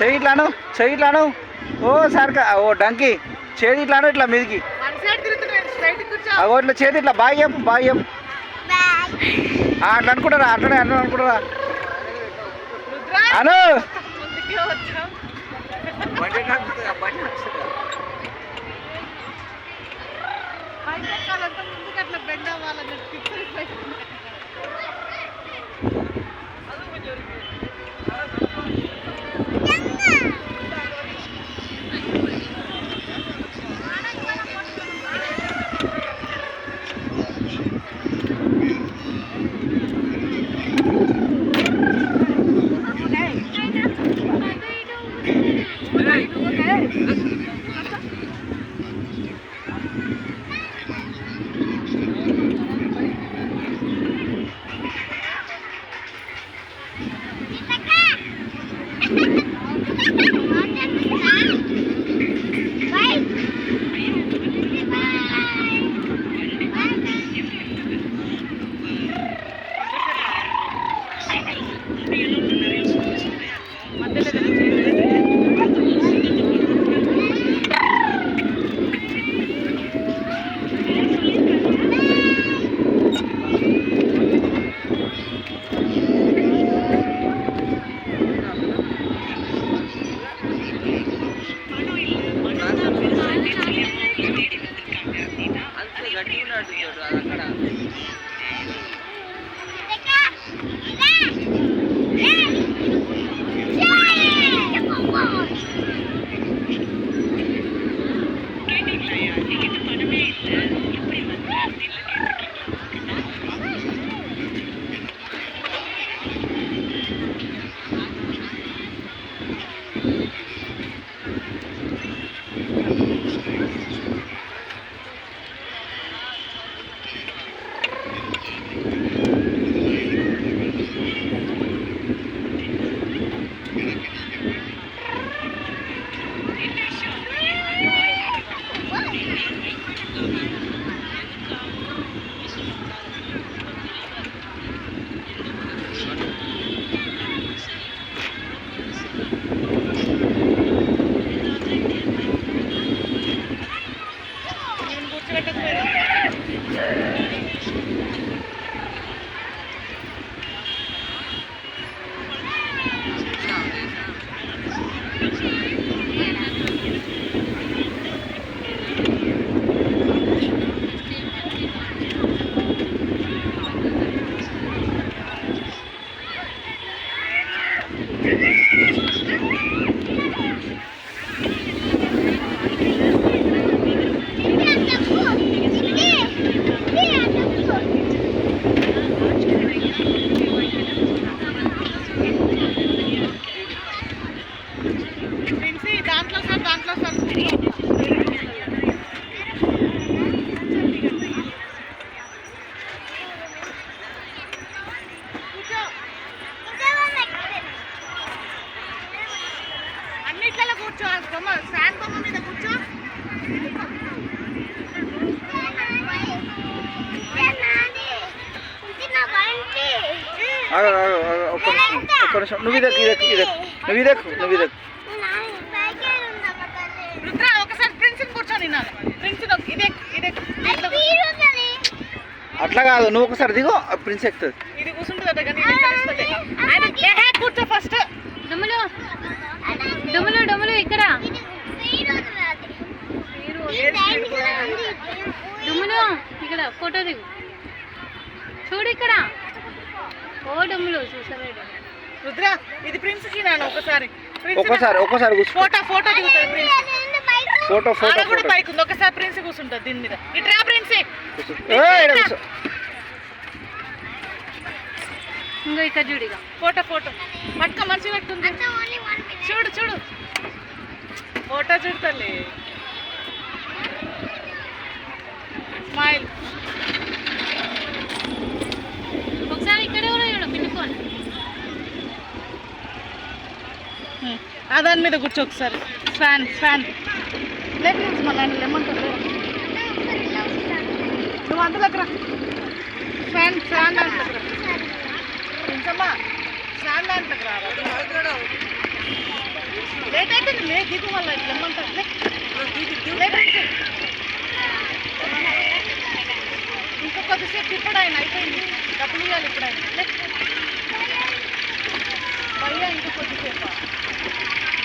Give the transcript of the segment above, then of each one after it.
చెయ్యి ఇట్లాను, చెయ్యి ఇట్లాను. ఓ సార్కా, ఓ డంకి చేతి ఇట్లాను, ఇట్లా మీదికి అగో ఇట్లా చేతి ఇట్లా బాగా చెప్పు, బాగా చెప్పు. అట్లా అనుకుంటారా, అట్లనే అట్లా అనుకుంటారా అను. ఒక్క నిమిషం, నువ్వు ఇదెక్కు, ఇదెక్కు, ఇదెక్కు, నువ్వు ఇదెక్కు, నువ్వు ఇదెక్కు. అట్లా కాదు, నువ్వు ఒకసారి దిగు, ప్రిన్స్ ఎక్కుతుంది. ఫస్ట్ డొమ్ములు డొమ్ములు డొమ్ములు ఇక్కడ డొమ్ములు ఇక్కడ ఫోటో దిగు, చూడు ఇక్కడ. ఓ డొమ్ములు చూసాడు రుద్ర, ఇది ప్రిన్స్ కి నాన్న ఒకసారి ఒకసారి ఫోటో ఫోటో దిగుతుంది ప్రిన్స్. ఫోటో ఫోటో కూడా బైక్ ఉంది, ఒకసారి ప్రిన్స్ కూర్చుంటుంది దీని మీద. ఇట్రా ప్రిన్స్, ఇంకో ఇక్కడ చూడిగా ఫోటో ఫోటో పట్టుకో, మంచిగా పెట్టుకుంది. చూడు చూడు ఫోటో చూడతలే, స్మైల్. ఒకసారి ఇక్కడే కూడా చూడు పిన్నుకోండి. దాని మీద కూర్చో ఒకసారి. ఫ్యాన్ ఫ్యాన్ లేక నుంచి మళ్ళీ ఏమంటారు, నువ్వు అందులోకి రా. ఫ్యాన్ ఫ్యాన్ దాంట్లోకి రా కొంచెమ్మా, ఫ్యాన్ దాంట్లోకి రా. లే దిగు మళ్ళీ ఏమంటారు లే ప్రిన్సి. ఇంకా కొద్దిసేపు ఇప్పుడు ఆయన అయిపోయింది డబ్బులు ఇవ్వాలి ఇప్పుడు ఆయన లే భయ్యా ఇంకా కొద్దిసేపు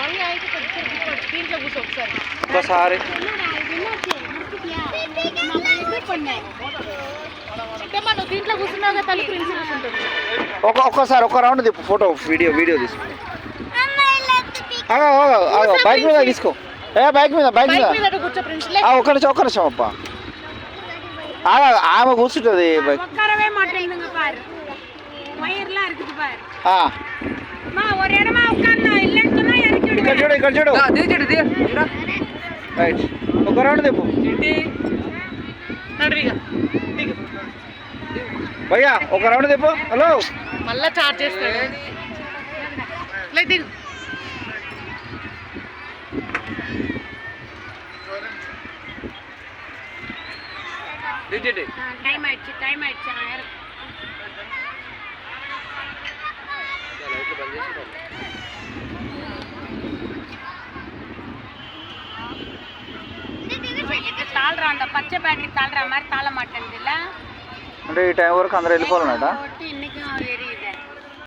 భయ్యా అయితే కొద్దిసేపు ఇప్పుడు దీంట్లో కూర్చో ఒకసారి ఒకసారి చిట్టమ్మ నువ్వు దీంట్లో కూర్చున్నావుగా తల్లి ప్రిన్సి కూర్చుంటుంది. ఒక్కసారి ఒక రౌండ్ తిప్పు ఫోటో వీడియో తీసుకో. బైక్ మీద తీసుకో. బైక్ మీద బైక్ మీద కూర్చో ప్రిన్సి లే. ఒక్క నిమిషం అప్ప ఆమె కూర్చుంటుంది బైక్. ఇక్కడ చూడు రైట్ ఒక రౌండ్ తిప్పు నడువిగా దిగు భయ్యా ఒక రౌండ్ తిప్పు. హలో మళ్ళా చార్జ్ చేస్తాడు లే దిగు టైం ఆయిடுச்சு తాళరా అంట పచ్చ బ్యాటరీ తాళరా మరి తాళ మాట్లాడింది అంటే ఈ టైం వరకు అందరూ వెళ్ళిపోవాలన్నట. இன்னைக்கு